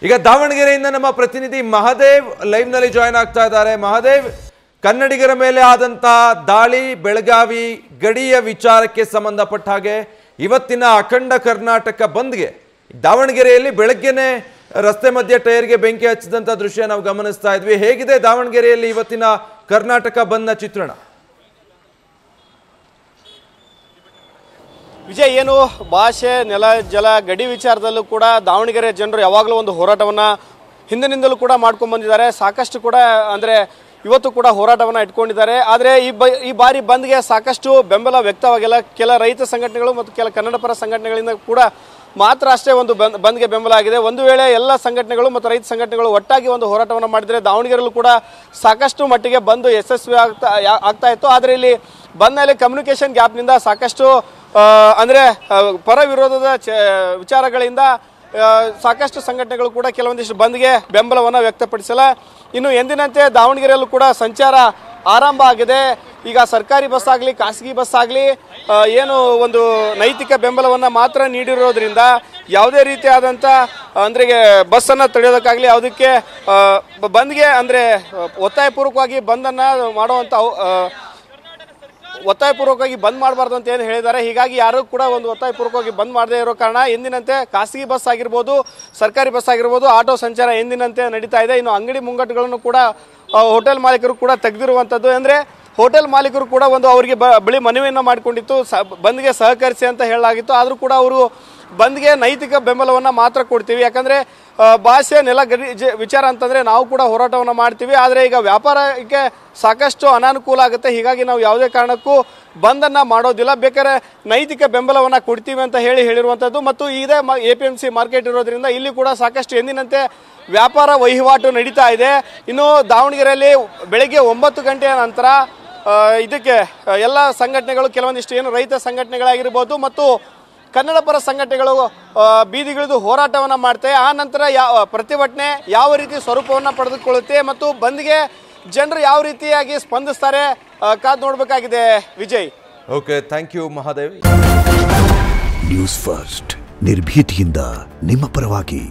ಈಗ ದಾವಣಗೆರೆಯಿಂದ ನಮ್ಮ ಪ್ರತಿನಿಧಿ ಮಹದೇವ್ ಲೈವ್ ನಲ್ಲಿ ಜಾಯಿನ್ ಆಗ್ತಾ ಇದ್ದಾರೆ. ಮಹದೇವ್, ಕನ್ನಡಿಗರ ಮೇಲೆ ಆದಂತ ದಾಳಿ, ಬೆಳಗಾವಿ ಗಡಿಯ ವಿಚಾರಕ್ಕೆ ಸಂಬಂಧಪಟ್ಟ ಹಾಗೆ ಇವತ್ತಿನ ಅಖಂಡ ಕರ್ನಾಟಕ ಬಂದ್ಗೆ ದಾವಣಗೆರೆಯಲ್ಲಿ ಬೆಳಗ್ಗೆನೆ ರಸ್ತೆ ಮಧ್ಯೆ ಟೈರ್ಗೆ ಬೆಂಕಿ ಹಚ್ಚಿದಂತ ದೃಶ್ಯ ನಾವು ಗಮನಿಸ್ತಾ ಇದ್ವಿ. ಹೇಗಿದೆ ದಾವಣಗೆರೆಯಲ್ಲಿ ಇವತ್ತಿನ ಕರ್ನಾಟಕ ಬಂದ್ನ ಚಿತ್ರಣ? ವಿಜಯ್, ಏನು ಭಾಷೆ, ನೆಲ, ಜಲ, ಗಡಿ ವಿಚಾರದಲ್ಲೂ ಕೂಡ ದಾವಣಗೆರೆ ಜನರು ಯಾವಾಗಲೂ ಒಂದು ಹೋರಾಟವನ್ನು ಹಿಂದಿನಿಂದಲೂ ಕೂಡ ಮಾಡ್ಕೊಂಡು ಬಂದಿದ್ದಾರೆ. ಸಾಕಷ್ಟು ಕೂಡ ಅಂದರೆ ಇವತ್ತು ಕೂಡ ಹೋರಾಟವನ್ನು ಇಟ್ಕೊಂಡಿದ್ದಾರೆ. ಆದರೆ ಈ ಬಾರಿ ಬಂದ್ಗೆ ಸಾಕಷ್ಟು ಬೆಂಬಲ ವ್ಯಕ್ತವಾಗಿಲ್ಲ. ಕೆಲ ರೈತ ಸಂಘಟನೆಗಳು ಮತ್ತು ಕೆಲ ಕನ್ನಡ ಪರ ಸಂಘಟನೆಗಳಿಂದ ಕೂಡ ಮಾತ್ರ ಅಷ್ಟೇ ಒಂದು ಬಂದ್ಗೆ ಬೆಂಬಲ ಆಗಿದೆ. ಒಂದು ವೇಳೆ ಎಲ್ಲ ಸಂಘಟನೆಗಳು ಮತ್ತು ರೈತ ಸಂಘಟನೆಗಳು ಒಟ್ಟಾಗಿ ಒಂದು ಹೋರಾಟವನ್ನು ಮಾಡಿದರೆ ದಾವಣಗೆರೆಯಲ್ಲೂ ಕೂಡ ಸಾಕಷ್ಟು ಮಟ್ಟಿಗೆ ಬಂದು ಯಶಸ್ವಿ ಆಗ್ತಾ ಇತ್ತು. ಆದರೆ ಇಲ್ಲಿ ಬಂದ್ನಲ್ಲಿ ಕಮ್ಯುನಿಕೇಷನ್ ಗ್ಯಾಪ್ನಿಂದ ಸಾಕಷ್ಟು ಅಂದರೆ ಪರ ವಿರೋಧದ ವಿಚಾರಗಳಿಂದ ಸಾಕಷ್ಟು ಸಂಘಟನೆಗಳು ಕೂಡ ಕೆಲವೊಂದಿಷ್ಟು ಬಂದ್ಗೆ ಬೆಂಬಲವನ್ನು ವ್ಯಕ್ತಪಡಿಸಲ್ಲ. ಇನ್ನು ಎಂದಿನಂತೆ ದಾವಣಗೆರೆಯಲ್ಲೂ ಕೂಡ ಸಂಚಾರ ಆರಂಭ ಆಗಿದೆ. ಈಗ ಸರ್ಕಾರಿ ಬಸ್ ಆಗಲಿ, ಖಾಸಗಿ ಬಸ್ ಆಗಲಿ ಏನು ಒಂದು ನೈತಿಕ ಬೆಂಬಲವನ್ನು ಮಾತ್ರ ನೀಡಿರೋದ್ರಿಂದ ಯಾವುದೇ ರೀತಿಯಾದಂಥ ಅಂದರೆ ಬಸ್ಸನ್ನು ತಡೆಯೋದಕ್ಕಾಗಲಿ ಯಾವುದಕ್ಕೆ ಬಂದ್ಗೆ ಅಂದರೆ ಒತ್ತಾಯಪೂರ್ವಕವಾಗಿ ಬಂದನ್ನು ಮಾಡುವಂಥ ಒತ್ತಾಯಪೂರ್ವಕವಾಗಿ ಬಂದ್ ಮಾಡಬಾರ್ದು ಅಂತ ಏನು ಹೇಳಿದ್ದಾರೆ. ಹೀಗಾಗಿ ಯಾರು ಕೂಡ ಒಂದು ಒತ್ತಾಯಪೂರ್ವಕವಾಗಿ ಬಂದ್ ಮಾಡದೇ ಇರೋ ಕಾರಣ ಎಂದಿನಂತೆ ಖಾಸಗಿ ಬಸ್ ಆಗಿರ್ಬೋದು, ಸರ್ಕಾರಿ ಬಸ್ ಆಗಿರ್ಬೋದು, ಆಟೋ ಸಂಚಾರ ಎಂದಿನಂತೆ ನಡೀತಾ ಇದೆ. ಇನ್ನು ಅಂಗಡಿ ಮುಂಗಟ್ಟುಗಳನ್ನು ಕೂಡ ಹೋಟೆಲ್ ಮಾಲೀಕರು ಕೂಡ ತೆಗೆದಿರುವಂಥದ್ದು. ಅಂದರೆ ಹೋಟೆಲ್ ಮಾಲೀಕರು ಕೂಡ ಒಂದು ಅವರಿಗೆ ಬಳಿ ಮನವಿಯನ್ನು ಮಾಡಿಕೊಂಡಿತ್ತು, ಬಂದ್ಗೆ ಸಹಕರಿಸಿ ಅಂತ ಹೇಳಲಾಗಿತ್ತು. ಆದರೂ ಕೂಡ ಅವರು ಬಂದ್ಗೆ ನೈತಿಕ ಬೆಂಬಲವನ್ನು ಮಾತ್ರ ಕೊಡ್ತೀವಿ, ಯಾಕಂದರೆ ಭಾಷೆ, ನೆಲ, ಗಡಿ ವಿಚಾರ ಅಂತಂದರೆ ನಾವು ಕೂಡ ಹೋರಾಟವನ್ನು ಮಾಡ್ತೀವಿ. ಆದರೆ ಈಗ ವ್ಯಾಪಾರಕ್ಕೆ ಸಾಕಷ್ಟು ಅನಾನುಕೂಲ ಆಗುತ್ತೆ. ಹೀಗಾಗಿ ನಾವು ಯಾವುದೇ ಕಾರಣಕ್ಕೂ ಬಂದನ್ನು ಮಾಡೋದಿಲ್ಲ, ಬೇಕಾದ್ರೆ ನೈತಿಕ ಬೆಂಬಲವನ್ನು ಕೊಡ್ತೀವಿ ಅಂತ ಹೇಳಿರುವಂಥದ್ದು. ಮತ್ತು ಇದೇ APMC ಮಾರ್ಕೆಟ್ ಇರೋದ್ರಿಂದ ಇಲ್ಲಿ ಕೂಡ ಸಾಕಷ್ಟು ಎಂದಿನಂತೆ ವ್ಯಾಪಾರ ವಹಿವಾಟು ನಡೀತಾ ಇದೆ. ಇನ್ನು ದಾವಣಗೆರೆಯಲ್ಲಿ ಬೆಳಗ್ಗೆ 9 ಗಂಟೆಯ ನಂತರ ಇದಕ್ಕೆ ಎಲ್ಲ ಸಂಘಟನೆಗಳು, ಕೆಲವೊಂದಿಷ್ಟು ಏನು ರೈತ ಸಂಘಟನೆಗಳಾಗಿರ್ಬೋದು ಮತ್ತು ಕನ್ನಡ ಪರ ಸಂಘಟನೆಗಳು ಬೀದಿಗಿಳಿದು ಹೋರಾಟವನ್ನು ಮಾಡ್ತವೆ. ಆ ನಂತರ ಪ್ರತಿಭಟನೆ ಯಾವ ರೀತಿ ಸ್ವರೂಪವನ್ನು ಪಡೆದುಕೊಳ್ಳುತ್ತೆ ಮತ್ತು ಬಂದ್ಗೆ ಜನರು ಯಾವ ರೀತಿಯಾಗಿ ಸ್ಪಂದಿಸ್ತಾರೆ ಕಾದು ನೋಡಬೇಕಾಗಿದೆ. Vijay, okay, thank you Mahadev. News first, ನಿರ್ಭೀತಿಯಿಂದ ನಿಮ್ಮ ಪರವಾಗಿ.